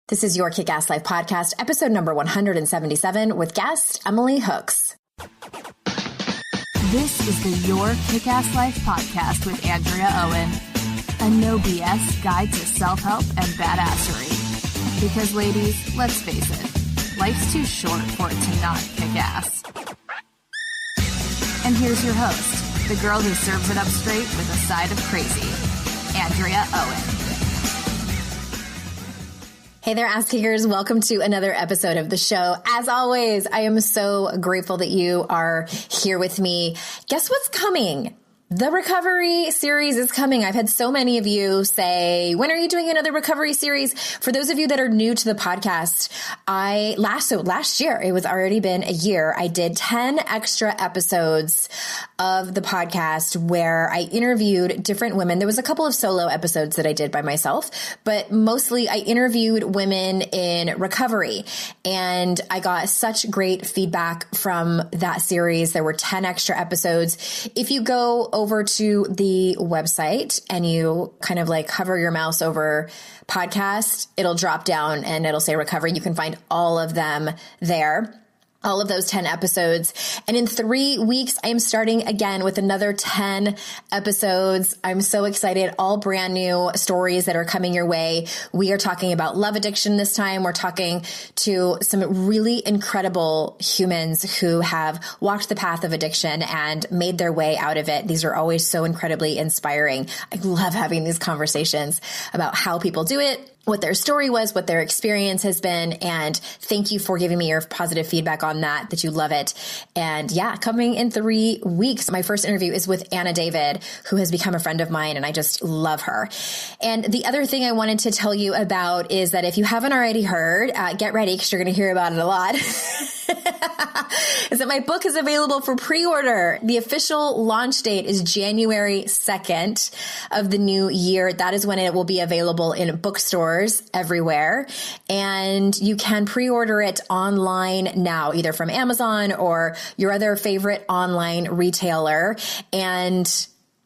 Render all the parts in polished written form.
This is your Kick-Ass Life podcast, episode number 177 with guest Emily Hooks. This is the Your Kick-Ass Life podcast with Andrea Owen, a no BS guide to self-help and badassery. Because ladies, let's face it, life's too short for it to not kick ass. And here's your host, the girl who serves it up straight with a side of crazy, Andrea Owen. Hey there, ass kickers. Welcome to another episode of the show. As always, I am so grateful that you are here with me. Guess what's coming? The recovery series is coming. I've had so many of you say, when are you doing another recovery series? For those of you that are new to the podcast, last year, it was already been a year, I did 10 extra episodes of the podcast where I interviewed different women. There was a couple of solo episodes that I did by myself, but mostly I interviewed women in recovery, and I got such great feedback from that series. There were 10 extra episodes. If you go over to the website and you kind of like hover your mouse over podcast, it'll drop down and it'll say recovery. You can find all of them there. All of those 10 episodes. And in 3 weeks, I am starting again with another 10 episodes. I'm so excited. All brand new stories that are coming your way. We are talking about love addiction this time. We're talking to some really incredible humans who have walked the path of addiction and made their way out of it. These are always so incredibly inspiring. I love having these conversations about how people do it, what their story was, what their experience has been. And thank you for giving me your positive feedback on that you love it. And yeah, coming in 3 weeks, my first interview is with Anna David, who has become a friend of mine, and I just love her. And the other thing I wanted to tell you about is that if you haven't already heard, get ready because you're going to hear about it a lot. Is that my book is available for pre-order. The official launch date is January 2nd of the new year. That is when it will be available in bookstores everywhere. And you can pre-order it online now, either from Amazon or your other favorite online retailer. And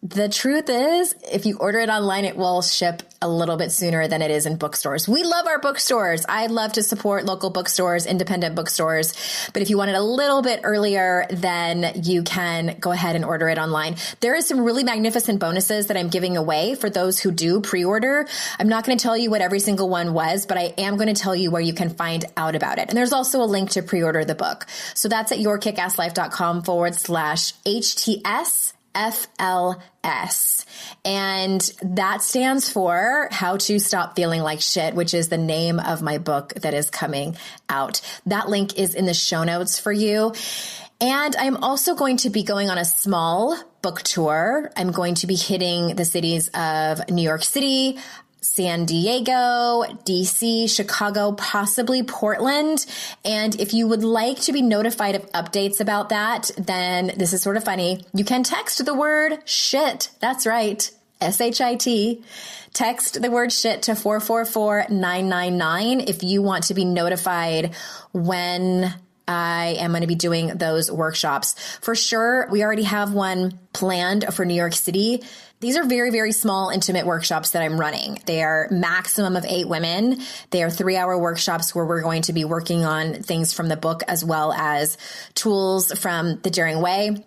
the truth is, if you order it online, it will ship a little bit sooner than it is in bookstores. We love our bookstores. I love to support local bookstores, independent bookstores. But if you want it a little bit earlier, then you can go ahead and order it online. There is some really magnificent bonuses that I'm giving away for those who do pre-order. I'm not going to tell you what every single one was, but I am going to tell you where you can find out about it. And there's also a link to pre-order the book. So that's at yourkickasslife.com/HTS. FLS. And that stands for How to Stop Feeling Like Shit, which is the name of my book that is coming out. That link is in the show notes for you. And I'm also going to be going on a small book tour. I'm going to be hitting the cities of New York City, San Diego, DC, Chicago, possibly Portland. And if you would like to be notified of updates about that, then this is sort of funny. You can text the word shit. That's right. SHIT. Text the word shit to 444-999 if you want to be notified when I am going to be doing those workshops. For sure, we already have one planned for New York City. These are very, very small, intimate workshops that I'm running. They are maximum of 8 women. They are 3-hour workshops where we're going to be working on things from the book as well as tools from the Daring Way.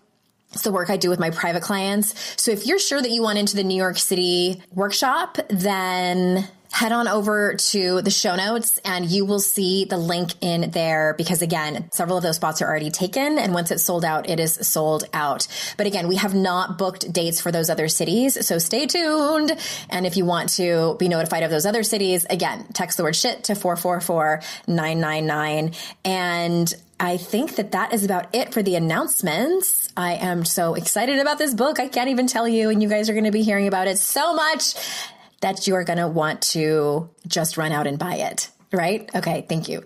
It's the work I do with my private clients. So if you're sure that you want into the New York City workshop, then head on over to the show notes and you will see the link in there because again, several of those spots are already taken. And once it's sold out, it is sold out. But again, we have not booked dates for those other cities. So stay tuned. And if you want to be notified of those other cities, again, text the word shit to 444-999. And I think that is about it for the announcements. I am so excited about this book. I can't even tell you, and you guys are going to be hearing about it so much that you're going to want to just run out and buy it, right? Okay. Thank you.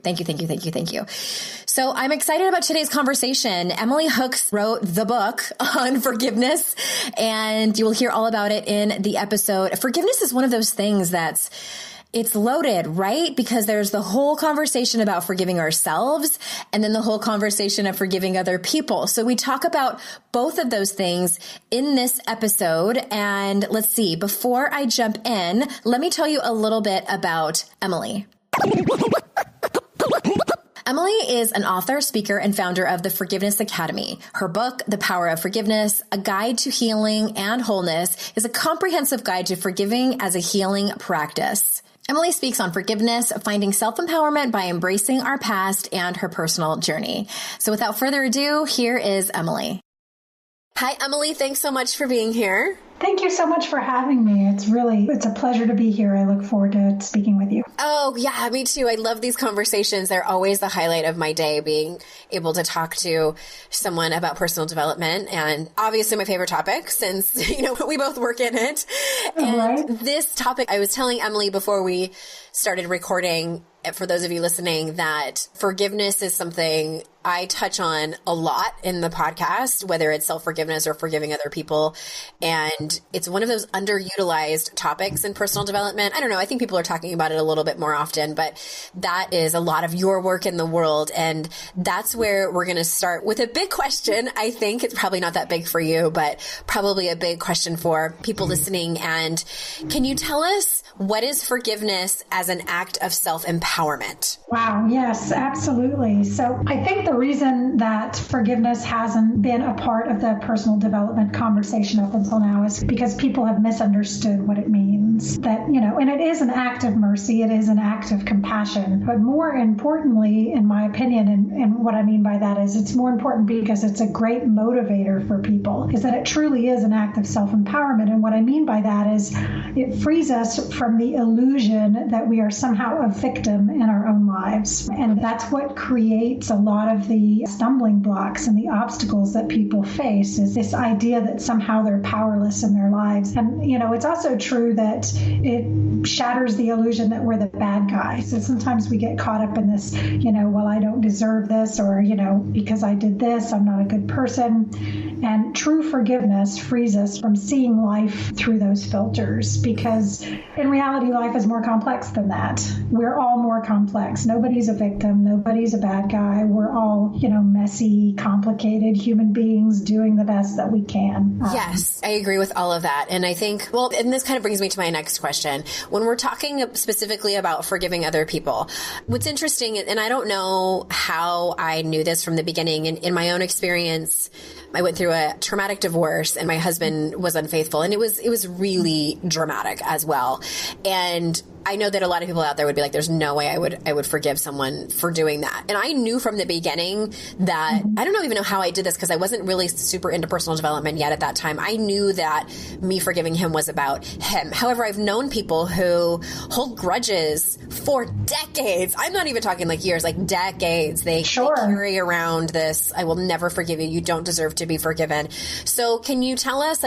So I'm excited about today's conversation. Emily Hooks wrote the book on forgiveness, and you will hear all about it in the episode. Forgiveness is one of those things it's loaded, right? Because there's the whole conversation about forgiving ourselves and then the whole conversation of forgiving other people. So we talk about both of those things in this episode. And let's see, before I jump in, let me tell you a little bit about Emily. Emily is an author, speaker, and founder of the Forgiveness Academy. Her book, The Power of Forgiveness, A Guide to Healing and Wholeness, is a comprehensive guide to forgiving as a healing practice. Emily speaks on forgiveness, finding self-empowerment by embracing our past, and her personal journey. So without further ado, here is Emily. Hi, Emily. Thanks so much for being here. Thank you so much for having me. It's a pleasure to be here. I look forward to speaking with you. Oh, yeah, me too. I love these conversations. They're always the highlight of my day, being able to talk to someone about personal development, and obviously my favorite topic since, we both work in it. And right. This topic, I was telling Emily before we started recording, for those of you listening, that forgiveness is something I touch on a lot in the podcast, whether it's self-forgiveness or forgiving other people. And it's one of those underutilized topics in personal development. I don't know. I think people are talking about it a little bit more often, but that is a lot of your work in the world. And that's where we're going to start with a big question. I think it's probably not that big for you, but probably a big question for people listening. And can you tell us, what is forgiveness as an act of self-empowerment? Wow. Yes, absolutely. So I think the reason that forgiveness hasn't been a part of the personal development conversation up until now is because people have misunderstood what it means. That, and it is an act of mercy. It is an act of compassion. But more importantly, in my opinion, and what I mean by that is it's more important because it's a great motivator for people, is that it truly is an act of self-empowerment. And what I mean by that is it frees us from the illusion that we are somehow a victim in our own lives. And that's what creates a lot of the stumbling blocks and the obstacles that people face, is this idea that somehow they're powerless in their lives. And, it's also true that it shatters the illusion that we're the bad guy. So sometimes we get caught up in this, well, I don't deserve this, or, because I did this, I'm not a good person. And true forgiveness frees us from seeing life through those filters, because in reality, life is more complex than that. We're all more complex. Nobody's a victim. Nobody's a bad guy. We're all, messy, complicated human beings doing the best that we can. Yes, I agree with all of that. And I think, and this kind of brings me to my next question. When we're talking specifically about forgiving other people, what's interesting, and I don't know how I knew this from the beginning, in my own experience, I went through a traumatic divorce and my husband was unfaithful, and it was really dramatic as well. And I know that a lot of people out there would be like, there's no way I would forgive someone for doing that. And I knew from the beginning that, I don't even know how I did this, because I wasn't really super into personal development yet at that time. I knew that me forgiving him was about him. However, I've known people who hold grudges for decades. I'm not even talking like years, like decades. They carry around this, I will never forgive you. You don't deserve to be forgiven. So can you tell us,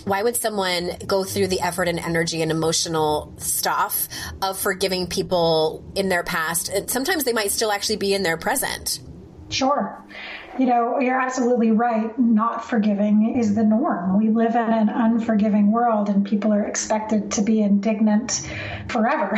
why would someone go through the effort and energy and emotional stuff of forgiving people in their past? And sometimes they might still actually be in their present. Sure. You're absolutely right. Not forgiving is the norm. We live in an unforgiving world, and people are expected to be indignant forever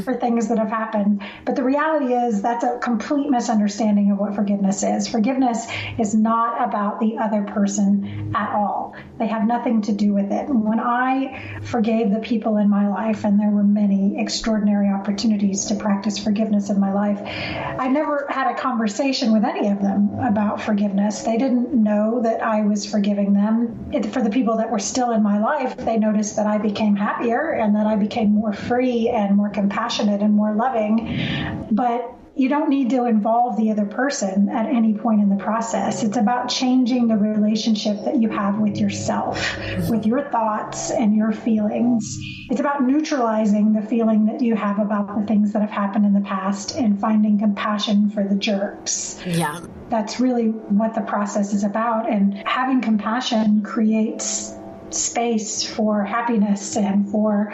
for things that have happened. But the reality is that's a complete misunderstanding of what forgiveness is. Forgiveness is not about the other person at all. They have nothing to do with it. When I forgave the people in my life, and there were many extraordinary opportunities to practice forgiveness in my life, I never had a conversation with any of them about forgiveness. They didn't know that I was forgiving them. For the people that were still in my life, they noticed that I became happier and that I became more free and more compassionate and more loving. But you don't need to involve the other person at any point in the process. It's about changing the relationship that you have with yourself, with your thoughts and your feelings. It's about neutralizing the feeling that you have about the things that have happened in the past and finding compassion for the jerks. Yeah. That's really what the process is about. And having compassion creates space for happiness and for,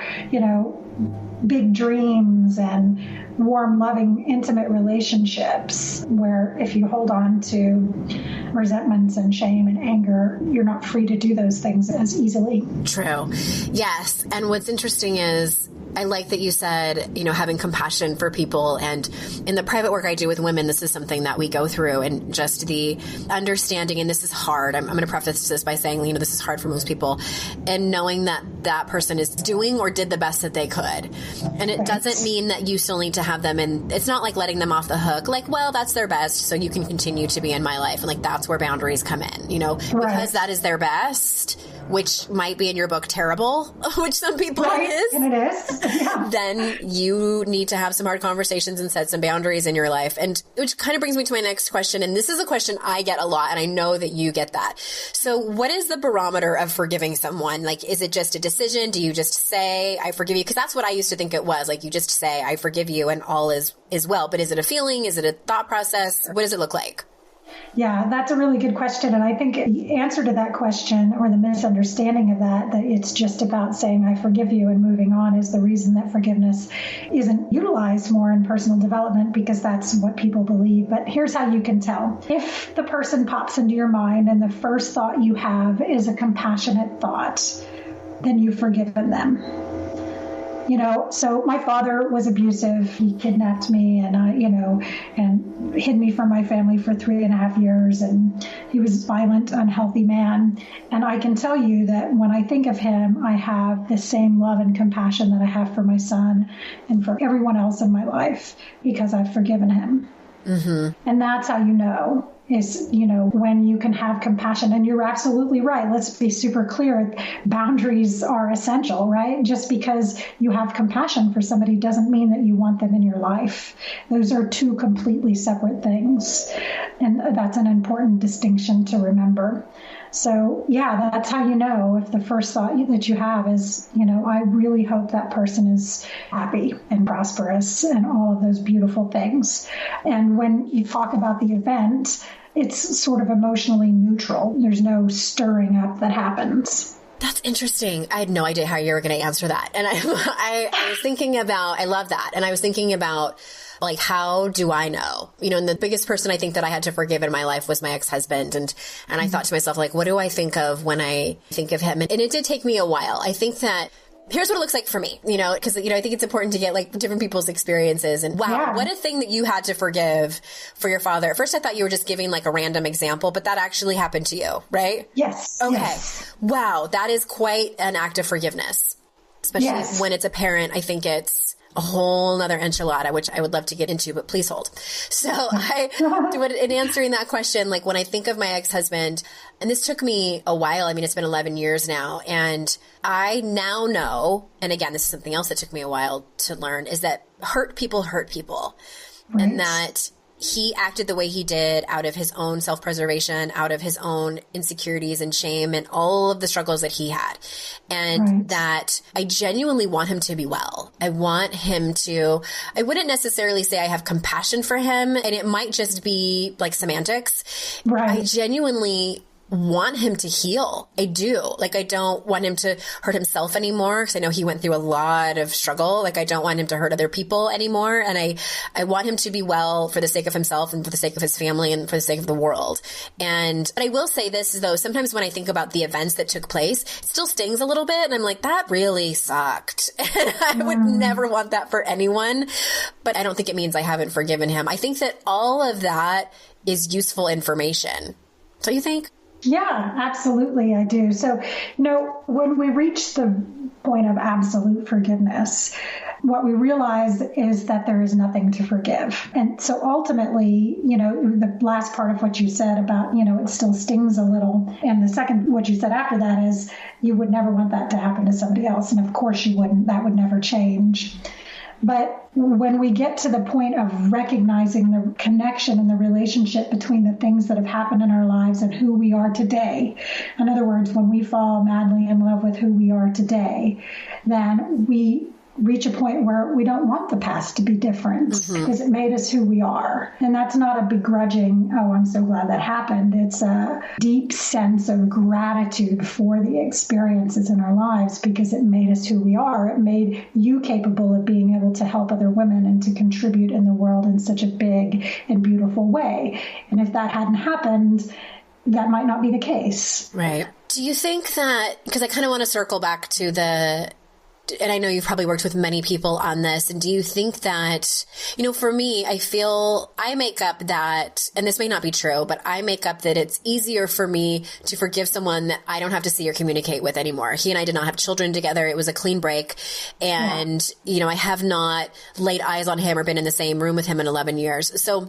big dreams and warm, loving, intimate relationships, where if you hold on to resentments and shame and anger, you're not free to do those things as easily. True. Yes. And what's interesting is I like that you said, having compassion for people. And in the private work I do with women, this is something that we go through, and just the understanding, and this is hard. I'm going to preface this by saying, this is hard for most people, and knowing that that person is doing or did the best that they could. And it doesn't mean that you still need to have them, and it's not like letting them off the hook. Like, well, that's their best, so you can continue to be in my life. And like, that's where boundaries come in, because that is their best, which might be in your book terrible, which some people is. And it is. Yeah. Then you need to have some hard conversations and set some boundaries in your life. And which kind of brings me to my next question. And this is a question I get a lot, and I know that you get that. So what is the barometer of forgiving someone? Like, is it just a decision? Do you just say, I forgive you? Because that's what I used to think it was. Like, you just say, I forgive you, and all is well. But is it a feeling? Is it a thought process? What does it look like? Yeah, that's a really good question. And I think the answer to that question, or the misunderstanding of that it's just about saying, I forgive you and moving on, is the reason that forgiveness isn't utilized more in personal development, because that's what people believe. But here's how you can tell. If the person pops into your mind and the first thought you have is a compassionate thought, then you've forgiven them. So my father was abusive. He kidnapped me and and hid me from my family for 3.5 years. And he was a violent, unhealthy man. And I can tell you that when I think of him, I have the same love and compassion that I have for my son and for everyone else in my life, because I've forgiven him. Mm-hmm. And that's how is, when you can have compassion. And you're absolutely right. Let's be super clear. Boundaries are essential, right? Just because you have compassion for somebody doesn't mean that you want them in your life. Those are two completely separate things. And that's an important distinction to remember. So, yeah, that's how you know if the first thought that you have is, I really hope that person is happy and prosperous and all of those beautiful things. And when you talk about the event, it's sort of emotionally neutral. There's no stirring up that happens. That's interesting. I had no idea how you were going to answer that. And I was thinking about, I love that. And I was thinking about, like, how do I know? And the biggest person I think that I had to forgive in my life was my ex-husband. And I thought to myself, like, what do I think of when I think of him? And it did take me a while. I think that here's what it looks like for me, because, I think it's important to get like different people's experiences. And wow, what a thing that you had to forgive for your father. At first I thought you were just giving like a random example, but that actually happened to you, right? Yes. Okay. Yes. Wow. That is quite an act of forgiveness, especially when it's a parent. I think it's a whole nother enchilada, which I would love to get into, but please hold. So in answering that question, like when I think of my ex-husband, and this took me a while, it's been 11 years now, and I now know, and again, this is something else that took me a while to learn, is that hurt people, right. And that he acted the way he did out of his own self-preservation, out of his own insecurities and shame and all of the struggles that he had. And that I genuinely want him to be well. I want him to, I wouldn't necessarily say I have compassion for him, and it might just be like semantics. Right. I genuinely want him to heal. I do. Like, I don't want him to hurt himself anymore, because I know he went through a lot of struggle. Like, I don't want him to hurt other people anymore. And I want him to be well for the sake of himself and for the sake of his family and for the sake of the world. And I will say this, though, sometimes when I think about the events that took place, it still stings a little bit. And I'm like, that really sucked. And I would never want that for anyone. But I don't think it means I haven't forgiven him. I think that all of that is useful information. Don't you think? Yeah, absolutely. I do. So, when we reach the point of absolute forgiveness, what we realize is that there is nothing to forgive. And so ultimately, the last part of what you said about, it still stings a little. And the second, what you said after that is you would never want that to happen to somebody else. And of course you wouldn't. That would never change. But when we get to the point of recognizing the connection and the relationship between the things that have happened in our lives and who we are today, in other words, when we fall madly in love with who we are today, then we reach a point where we don't want the past to be different because it made us who we are. And that's not a begrudging, oh, I'm so glad that happened. It's a deep sense of gratitude for the experiences in our lives because it made us who we are. It made you capable of being able to help other women and to contribute in the world in such a big and beautiful way. And if that hadn't happened, that might not be the case. Right. Do you think that, because I kind of want to circle back to the and I know you've probably worked with many people on this, and do you think that, for me, I feel I make up that, and this may not be true, but I make up that it's easier for me to forgive someone that I don't have to see or communicate with anymore. He and I did not have children together. It was a clean break. And, I have not laid eyes on him or been in the same room with him in 11 years. So,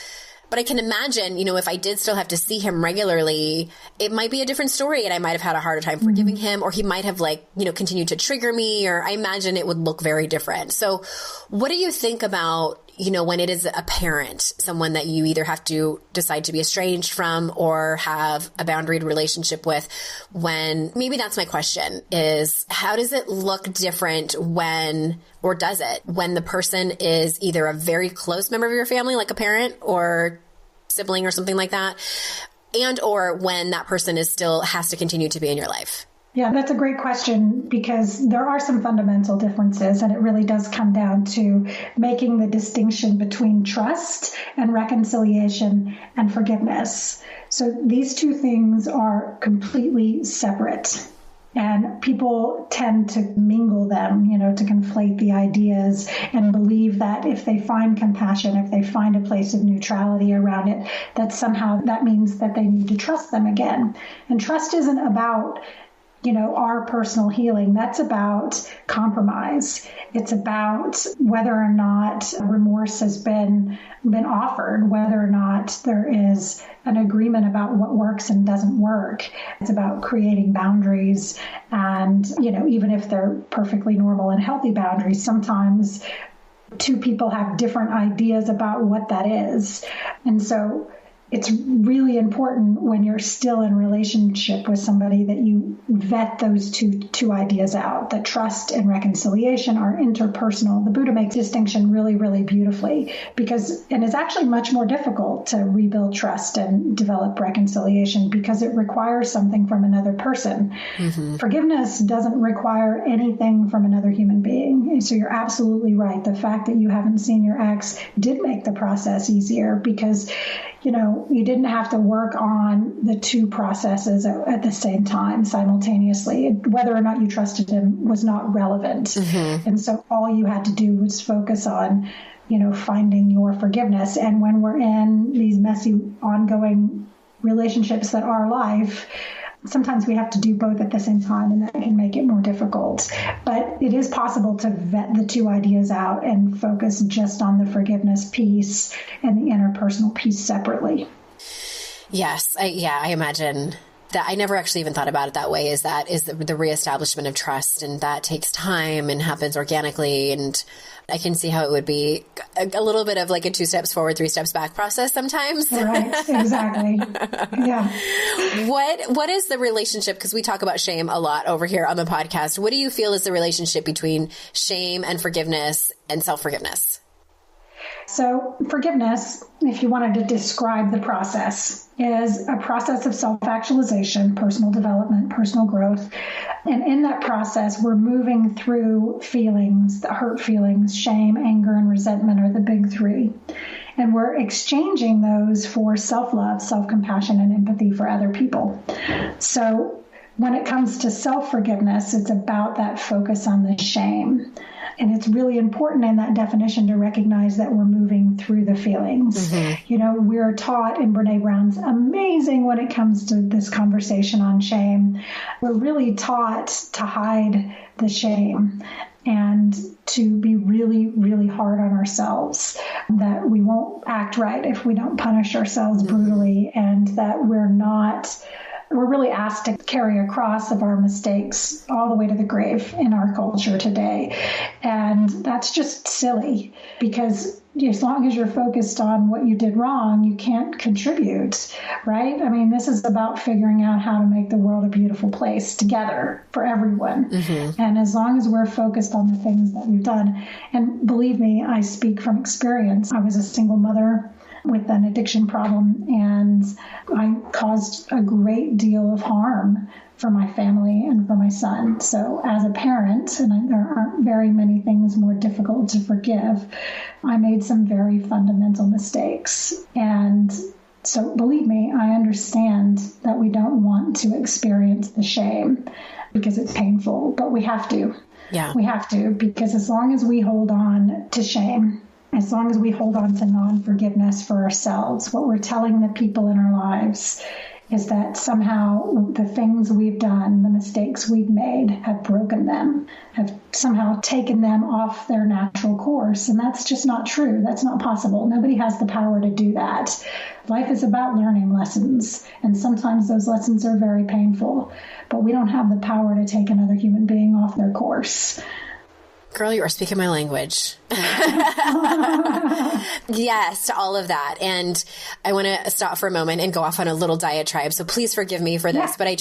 but I can imagine, if I did still have to see him regularly, it might be a different story, and I might have had a harder time forgiving him, or he might have continued to trigger me, or I imagine it would look very different. So what do you think about, when it is a parent, someone that you either have to decide to be estranged from or have a boundaried relationship with, when maybe that's my question is, how does it look different when the person is either a very close member of your family, like a parent or sibling or something like that, and or when that person is still has to continue to be in your life? Yeah, that's a great question, because there are some fundamental differences, and it really does come down to making the distinction between trust and reconciliation and forgiveness. So these two things are completely separate. And people tend to mingle them, to conflate the ideas and believe that if they find compassion, if they find a place of neutrality around it, that somehow that means that they need to trust them again. And trust isn't about our personal healing. That's about compromise. It's about whether or not remorse has been offered, whether or not there is an agreement about what works and doesn't work. It's about creating boundaries. And, even if they're perfectly normal and healthy boundaries, sometimes two people have different ideas about what that is. And so it's really important when you're still in relationship with somebody that you vet those two ideas out, that trust and reconciliation are interpersonal. The Buddha makes distinction really, really beautifully, and it's actually much more difficult to rebuild trust and develop reconciliation because it requires something from another person. Mm-hmm. Forgiveness doesn't require anything from another human being. So you're absolutely right. The fact that you haven't seen your ex did make the process easier because you didn't have to work on the two processes at the same time simultaneously. Whether or not you trusted him was not relevant. Mm-hmm. And so all you had to do was focus on, finding your forgiveness. And when we're in these messy, ongoing relationships that are life, sometimes we have to do both at the same time, and that can make it more difficult. But it is possible to vet the two ideas out and focus just on the forgiveness piece and the interpersonal piece separately. Yes. I imagine that. I never actually even thought about it that way, is the reestablishment of trust, and that takes time and happens organically. And I can see how it would be a little bit of like a 2 steps forward, 3 steps back process sometimes. Right, exactly. Yeah. What is the relationship? Because we talk about shame a lot over here on the podcast. What do you feel is the relationship between shame and forgiveness and self-forgiveness? So forgiveness, if you wanted to describe the process, is a process of self-actualization, personal development, personal growth. And in that process, we're moving through feelings, the hurt feelings, shame, anger, and resentment are the big three. And we're exchanging those for self-love, self-compassion, and empathy for other people. So when it comes to self-forgiveness, it's about that focus on the shame. And it's really important in that definition to recognize that we're moving through the feelings. Mm-hmm. We're taught, and Brene Brown's amazing when it comes to this conversation on shame. We're really taught to hide the shame and to be really, really hard on ourselves, that we won't act right if we don't punish ourselves brutally, and that we're really asked to carry a cross of our mistakes all the way to the grave in our culture today. And that's just silly, because as long as you're focused on what you did wrong, you can't contribute, right? I mean, this is about figuring out how to make the world a beautiful place together for everyone. Mm-hmm. And as long as we're focused on the things that we've done, and believe me, I speak from experience. I was a single mother with an addiction problem, and I caused a great deal of harm for my family and for my son. So as a parent, and there aren't very many things more difficult to forgive, I made some very fundamental mistakes. And so believe me, I understand that we don't want to experience the shame because it's painful, but we have to. Yeah. We have to, because as long as we hold on to shame, as long as we hold on to non-forgiveness for ourselves, what we're telling the people in our lives is that somehow the things we've done, the mistakes we've made, have broken them, have somehow taken them off their natural course. And that's just not true. That's not possible. Nobody has the power to do that. Life is about learning lessons, and sometimes those lessons are very painful, but we don't have the power to take another human being off their course. Girl, you are speaking my language. Yes, to all of that. And I want to stop for a moment and go off on a little diatribe. So please forgive me for this, but I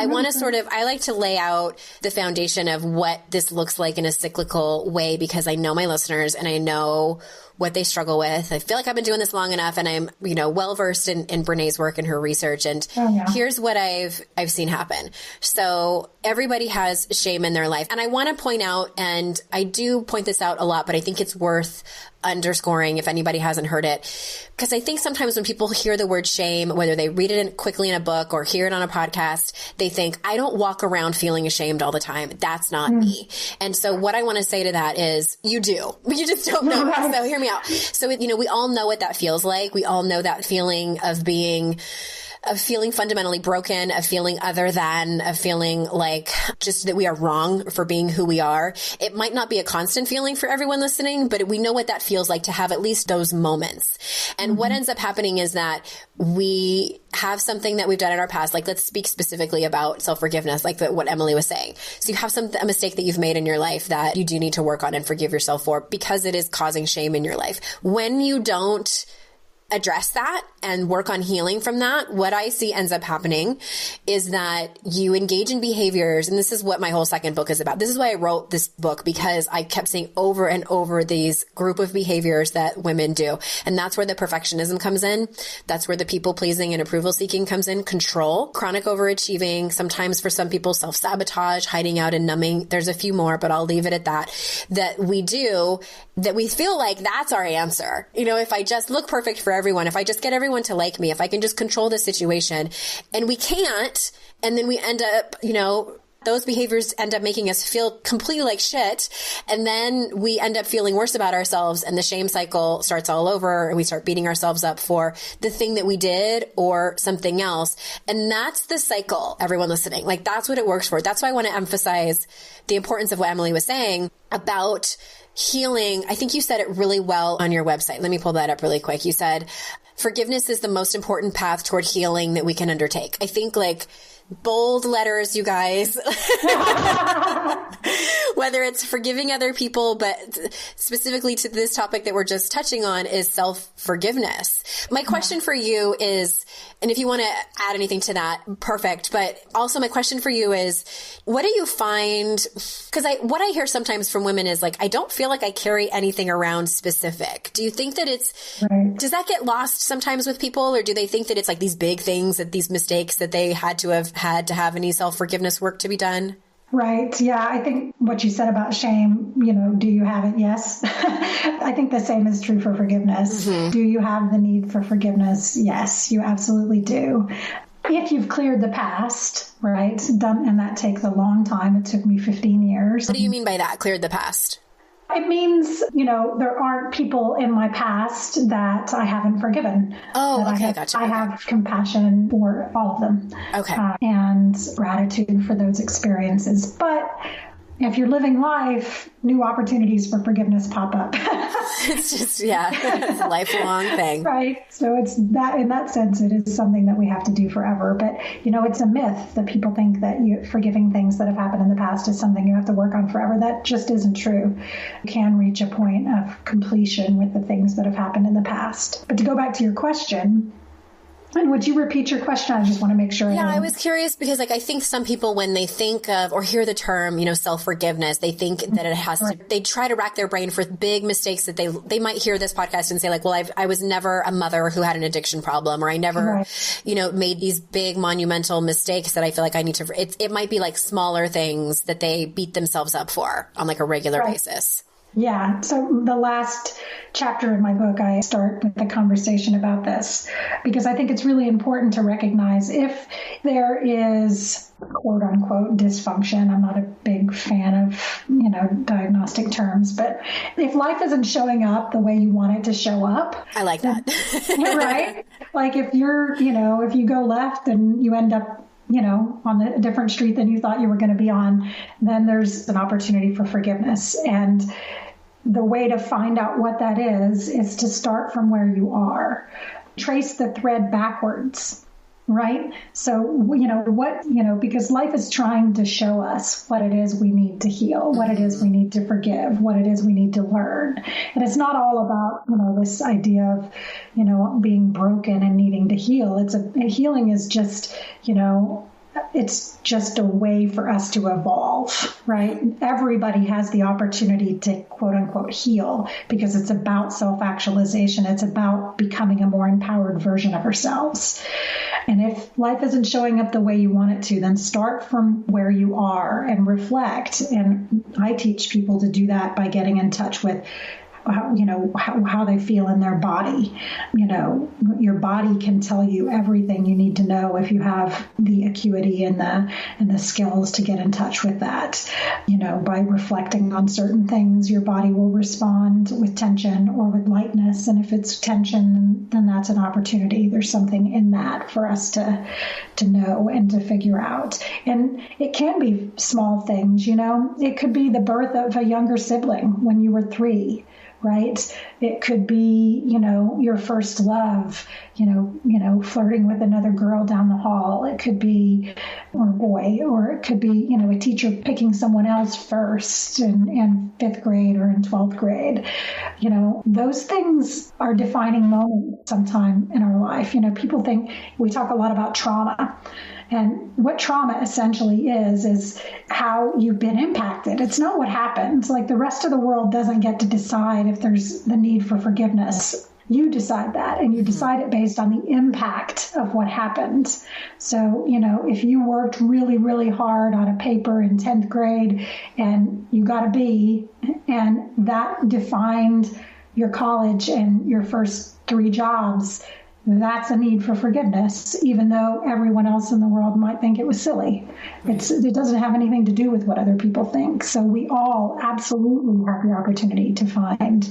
want to I like to lay out the foundation of what this looks like in a cyclical way, because I know my listeners and I know what they struggle with. I feel like I've been doing this long enough, and I'm, well-versed in Brené's work and her research. And here's what I've seen happen. So everybody has shame in their life. And I want to point out, and I do point this out a lot, but I think it's worth underscoring if anybody hasn't heard it. Because I think sometimes when people hear the word shame, whether they read it quickly in a book or hear it on a podcast, they think, I don't walk around feeling ashamed all the time. That's not me. And so what I want to say to that is, you do. You just don't know. So hear me out. So, we all know what that feels like. We all know that feeling of feeling fundamentally broken, of feeling other than, of feeling like just that we are wrong for being who we are. It might not be a constant feeling for everyone listening, but we know what that feels like to have at least those moments. And what ends up happening is that we have something that we've done in our past. Like, let's speak specifically about self-forgiveness, like what Emily was saying. So you have a mistake that you've made in your life that you do need to work on and forgive yourself for, because it is causing shame in your life. When you don't address that and work on healing from that, what I see ends up happening is that you engage in behaviors. And this is what my whole second book is about. This is why I wrote this book, because I kept seeing over and over these group of behaviors that women do. And that's where the perfectionism comes in. That's where the people pleasing and approval seeking comes in. Control, chronic overachieving, sometimes for some people, self-sabotage, hiding out and numbing. There's a few more, but I'll leave it at that we do, that we feel like that's our answer. If I just look perfect for everyone, if I just get everyone to like me, if I can just control the situation, and we can't, and then we end up, those behaviors end up making us feel completely like shit. And then we end up feeling worse about ourselves, and the shame cycle starts all over, and we start beating ourselves up for the thing that we did or something else. And that's the cycle, everyone listening. Like, that's what it works for. That's why I want to emphasize the importance of what Emily was saying about healing. I think you said it really well on your website. Let me pull that up really quick. You said, forgiveness is the most important path toward healing that we can undertake. I think, like, bold letters, you guys, whether it's forgiving other people, but specifically to this topic that we're just touching on is self-forgiveness. My question for you is, and if you want to add anything to that, perfect. But also my question for you is, what do you find? Because what I hear sometimes from women is like, I don't feel like I carry anything around specific. Do you think that does that get lost sometimes with people? Or do they think that it's like these big things, that these mistakes that they had to have any self-forgiveness work to be done? Right. Yeah. I think what you said about shame, do you have it? Yes. I think the same is true for forgiveness. Mm-hmm. Do you have the need for forgiveness? Yes, you absolutely do. If you've cleared the past, right, and that takes a long time. It took me 15 years. What do you mean by that, cleared the past? It means, there aren't people in my past that I haven't forgiven. Oh, okay, gotcha. I have compassion for all of them. Okay. And gratitude for those experiences. But if you're living life, new opportunities for forgiveness pop up. It's just, it's a lifelong thing. Right. So it's that, in that sense, it is something that we have to do forever. But, it's a myth that people think that forgiving things that have happened in the past is something you have to work on forever. That just isn't true. You can reach a point of completion with the things that have happened in the past. But to go back to your question, and would you repeat your question? I just want to make sure. Yeah, I was curious because, I think some people, when they think of or hear the term, self-forgiveness, they think that it has to, they try to rack their brain for big mistakes that they might hear this podcast and say like, well, I was never a mother who had an addiction problem, or I never, made these big monumental mistakes that I feel like I need to, it might be like smaller things that they beat themselves up for on like a regular basis. Yeah. So the last chapter in my book, I start with a conversation about this because I think it's really important to recognize if there is quote unquote dysfunction. I'm not a big fan of, diagnostic terms, but if life isn't showing up the way you want it to show up. I like that. Right? Like if if you go left and you end up on a different street than you thought you were going to be on, then there's an opportunity for forgiveness. And the way to find out what that is to start from where you are. Trace the thread backwards, right? So, because life is trying to show us what it is we need to heal, what it is we need to forgive, what it is we need to learn. And it's not all about, this idea of, being broken and needing to heal. Healing is just, it's just a way for us to evolve, right? Everybody has the opportunity to quote unquote heal because it's about self-actualization. It's about becoming a more empowered version of ourselves. And if life isn't showing up the way you want it to, then start from where you are and reflect. And I teach people to do that by getting in touch with how they feel in their body. Your body can tell you everything you need to know if you have the acuity and the skills to get in touch with that. By reflecting on certain things, your body will respond with tension or with lightness. And if it's tension, then that's an opportunity. There's something in that for us to know and to figure out. And it can be small things, It could be the birth of a younger sibling when you were 3. Right? It could be, your first love, flirting with another girl down the hall. It could be, or a boy, or it could be, a teacher picking someone else first in 5th grade or in 12th grade. Those things are defining moments sometime in our life. People think we talk a lot about trauma. And what trauma essentially is how you've been impacted. It's not what happens. Like the rest of the world doesn't get to decide if there's the need for forgiveness. You decide that, and you decide it based on the impact of what happened. So, if you worked really, really hard on a paper in 10th grade and you got a B, and that defined your college and your first 3 jobs, that's a need for forgiveness, even though everyone else in the world might think it was silly. It doesn't have anything to do with what other people think. So we all absolutely have the opportunity to find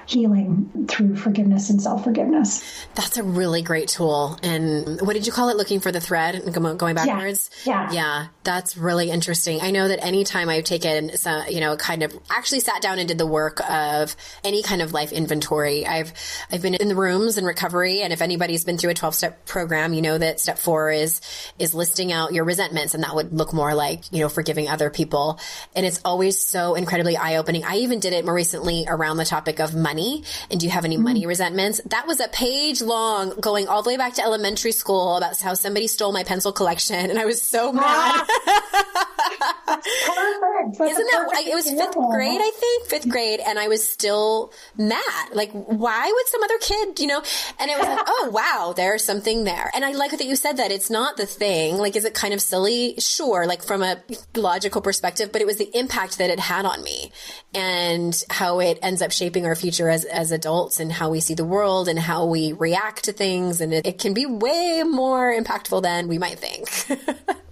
healing through forgiveness and self-forgiveness. That's a really great tool. And what did you call it? Looking for the thread, going backwards? Yeah. That's really interesting. I know that anytime I've taken some, kind of actually sat down and did the work of any kind of life inventory, I've been in the rooms in recovery. And if anybody's been through a 12-step program, you know that step 4 is listing out your resentments. And that would look more like, forgiving other people. And it's always so incredibly eye-opening. I even did it more recently around the topic of money. And do you have any money resentments? That was a page long, going all the way back to elementary school about how somebody stole my pencil collection. And I was so mad. Perfect. Isn't that, it was 5th grade, I think, 5th grade. And I was still mad. Like, why would some other kid, and it was like, oh, wow, there's something there. And I like that you said that it's not the thing. Like, is it kind of silly? Sure. Like from a logical perspective, but it was the impact that it had on me and how it ends up shaping our future as adults and how we see the world and how we react to things. And it can be way more impactful than we might think.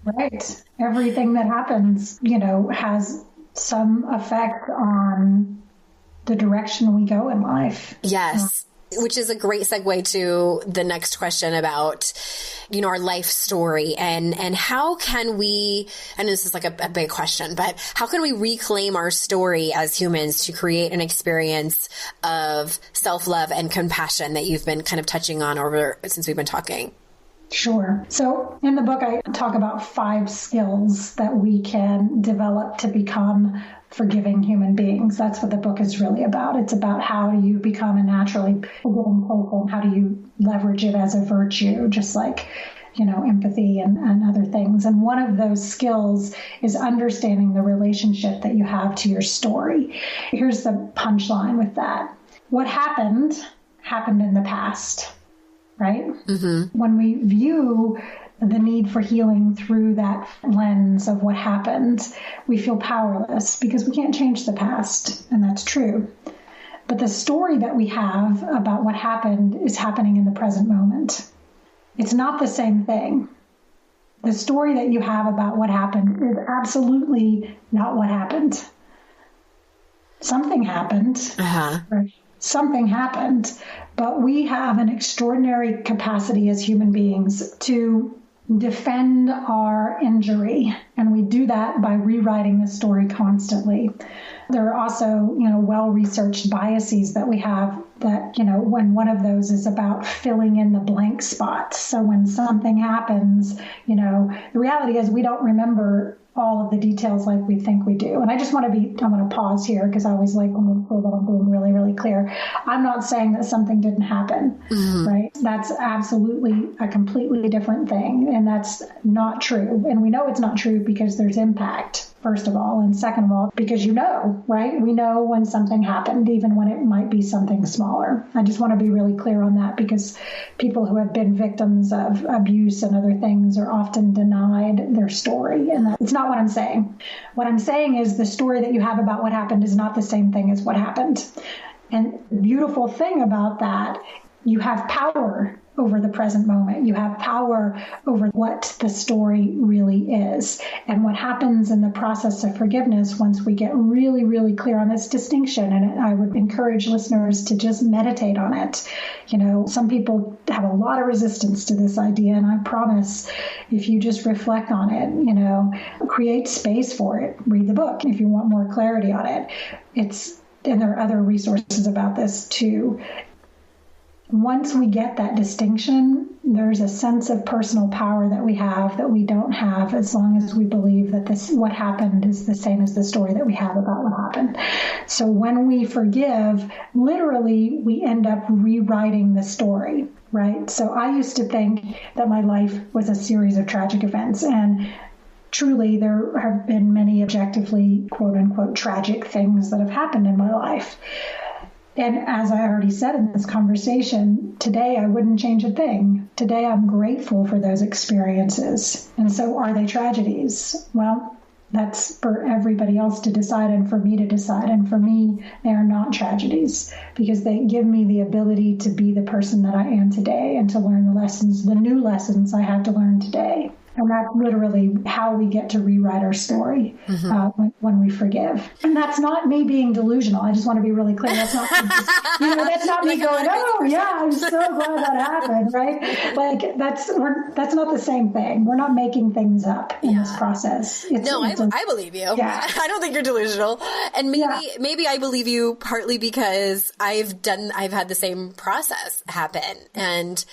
Right. Everything that happens, has some effect on the direction we go in life. Yes. Which is a great segue to the next question about, our life story and how can we, and this is like a big question, but how can we reclaim our story as humans to create an experience of self-love and compassion that you've been kind of touching on since we've been talking? Sure. So in the book, I talk about 5 skills that we can develop to become forgiving human beings. That's what the book is really about. It's about how do you become a naturally forgiving person? How do you leverage it as a virtue, just like, empathy and other things. And one of those skills is understanding the relationship that you have to your story. Here's the punchline with that. What happened in the past. right? Mm-hmm. When we view the need for healing through that lens of what happened, we feel powerless because we can't change the past, and that's true. But the story that we have about what happened is happening in the present moment. It's not the same thing. The story that you have about what happened is absolutely not what happened. Something happened. Right? Something happened. But we have an extraordinary capacity as human beings to defend our injury. And we do that by rewriting the story constantly. There are also, well-researched biases that we have that, when one of those is about filling in the blank spots. So when something happens, the reality is we don't remember all of the details like we think we do. And I just want to I'm going to pause here because I always like to make sure that I'm being really, really clear. I'm not saying that something didn't happen, right? That's absolutely a completely different thing. And that's not true. And we know it's not true because there's impact, first of all. And second of all, because right? We know when something happened, even when it might be something smaller. I just want to be really clear on that because people who have been victims of abuse and other things are often denied their story. And it's not what I'm saying. What I'm saying is the story that you have about what happened is not the same thing as what happened. And the beautiful thing about that, you have power over the present moment. You have power over what the story really is. And what happens in the process of forgiveness, once we get really, really clear on this distinction, and I would encourage listeners to just meditate on it. Some people have a lot of resistance to this idea, and I promise if you just reflect on it, create space for it, read the book if you want more clarity on it. And there are other resources about this too. Once we get that distinction, there's a sense of personal power that we have that we don't have as long as we believe that what happened is the same as the story that we have about what happened. So when we forgive, literally, we end up rewriting the story, right? So I used to think that my life was a series of tragic events, and truly, there have been many objectively, quote unquote, tragic things that have happened in my life. And as I already said in this conversation, today I wouldn't change a thing. Today I'm grateful for those experiences. And so are they tragedies? Well, that's for everybody else to decide and for me to decide. And for me, they are not tragedies because they give me the ability to be the person that I am today and to learn the new lessons I have to learn today. And that's literally how we get to rewrite our story when we forgive. And that's not me being delusional. I just want to be really clear. That's not, that's not me going, oh yeah, I'm so glad that happened, right? Like that's not the same thing. We're not making things up in this process. I believe you. Yeah. I don't think you're delusional. And maybe I believe you partly because I've had the same process happen. And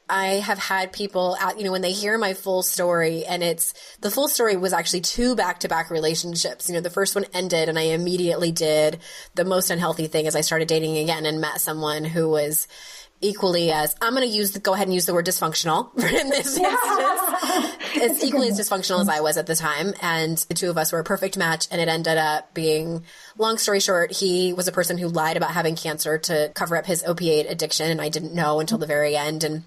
I have had people out, when they hear my full story, and the full story was actually 2 back-to-back relationships. The first one ended and I immediately did the most unhealthy thing as I started dating again and met someone who was equally as, I'm going to go ahead and use the word dysfunctional in this instance. It's equally as dysfunctional as I was at the time. And the two of us were a perfect match. And it ended up being, long story short, he was a person who lied about having cancer to cover up his opiate addiction. And I didn't know until the very end. And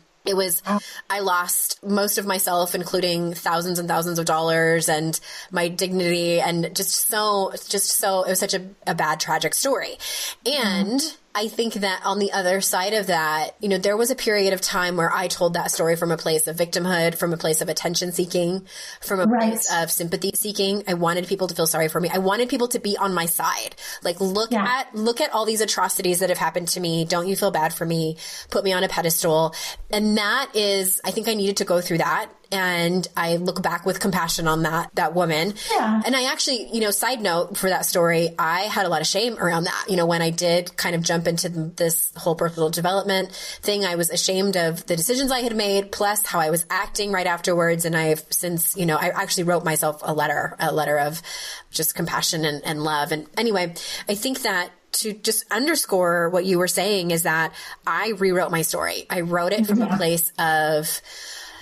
I lost most of myself, including thousands and thousands of dollars and my dignity, and it was such a bad, tragic story. And I think that on the other side of that, there was a period of time where I told that story from a place of victimhood, from a place of attention seeking, from a place of sympathy seeking. I wanted people to feel sorry for me. I wanted people to be on my side. Like, look at all these atrocities that have happened to me. Don't you feel bad for me? Put me on a pedestal. And that is, I think I needed to go through that. And I look back with compassion on that woman. Yeah. And I actually, side note for that story, I had a lot of shame around that. When I did kind of jump into this whole personal development thing, I was ashamed of the decisions I had made, plus how I was acting right afterwards. And I've since, I actually wrote myself a letter of just compassion and love. And anyway, I think that to just underscore what you were saying is that I rewrote my story. I wrote it from a place of,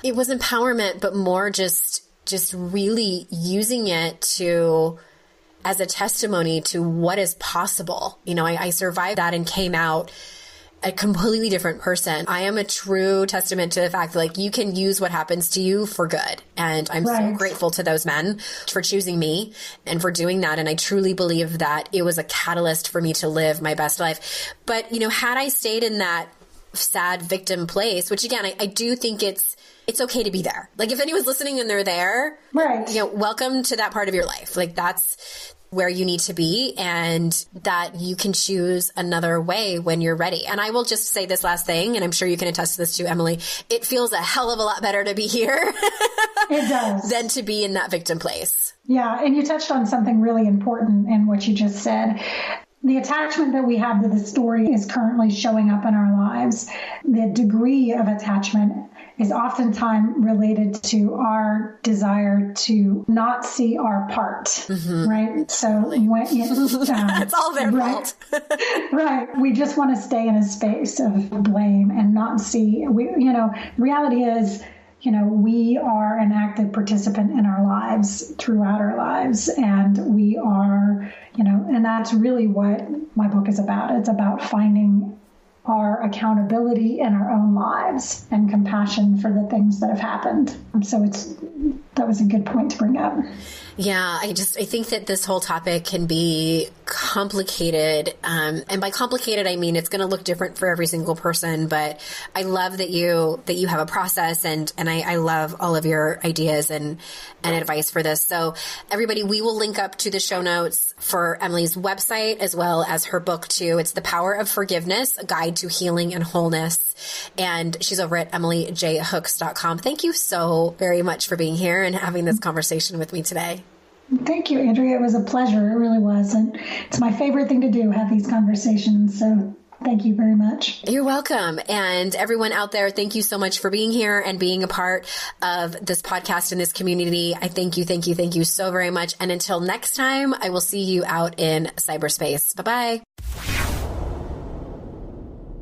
it was empowerment, but more just really using it as a testimony to what is possible. I survived that and came out a completely different person. I am a true testament to the fact that like you can use what happens to you for good. And I'm so grateful to those men for choosing me and for doing that. And I truly believe that it was a catalyst for me to live my best life. But, you know, had I stayed in that sad victim place, which again, I do think it's okay to be there. Like if anyone's listening and they're there, you know, welcome to that part of your life. Like that's where you need to be, and that you can choose another way when you're ready. And I will just say this last thing, and I'm sure you can attest to this too, Emily. It feels a hell of a lot better to be here it does. than to be in that victim place. Yeah. And you touched on something really important in what you just said. The attachment that we have to the story is currently showing up in our lives. The degree of attachment is oftentimes related to our desire to not see our part, right? So when it's all their fault. Right. We just want to stay in a space of blame and not see, reality is, we are an active participant in our lives throughout our lives. And we are, and that's really what my book is about. It's about finding our accountability in our own lives and compassion for the things that have happened. So that was a good point to bring up. Yeah, I think that this whole topic can be complicated. And by complicated, I mean, it's going to look different for every single person, but I love that you have a process, and I love all of your ideas and advice for this. So everybody, we will link up to the show notes for Emily's website as well as her book too. It's The Power of Forgiveness, A Guide to Healing and Wholeness. And she's over at emilyjhooks.com. Thank you so very much for being here and having this conversation with me today. Thank you, Andrea. It was a pleasure. It really was. And it's my favorite thing to do, have these conversations. So thank you very much. You're welcome. And everyone out there, thank you so much for being here and being a part of this podcast and this community. I thank you so very much. And until next time, I will see you out in cyberspace. Bye-bye.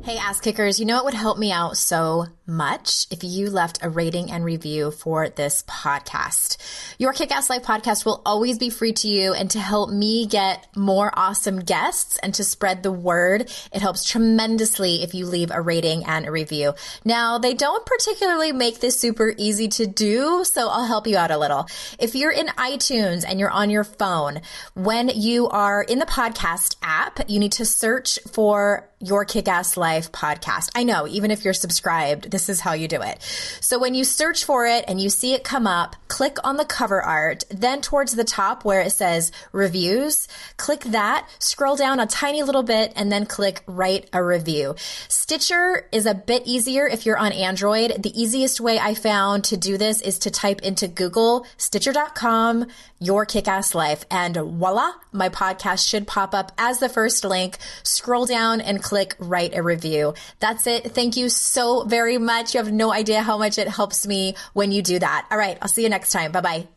Hey, ass kickers, you know it would help me out so much if you left a rating and review for this podcast. Your Kick-Ass Life podcast will always be free to you, and to help me get more awesome guests and to spread the word, it helps tremendously if you leave a rating and a review. Now, they don't particularly make this super easy to do, so I'll help you out a little. If you're in iTunes and you're on your phone, when you are in the podcast app, you need to search for Your Kick-Ass Life podcast. I know, even if you're subscribed, this is how you do it. So when you search for it and you see it come up, click on the cover art, then towards the top where it says reviews, click that, scroll down a tiny little bit, and then click write a review. Stitcher is a bit easier if you're on Android. The easiest way I found to do this is to type into Google, Stitcher.com, Your Kick-Ass Life, and voila, my podcast should pop up as the first link. Scroll down and click write a review. That's it. Thank you so very much. You have no idea how much it helps me when you do that. All right. I'll see you next time. Bye-bye.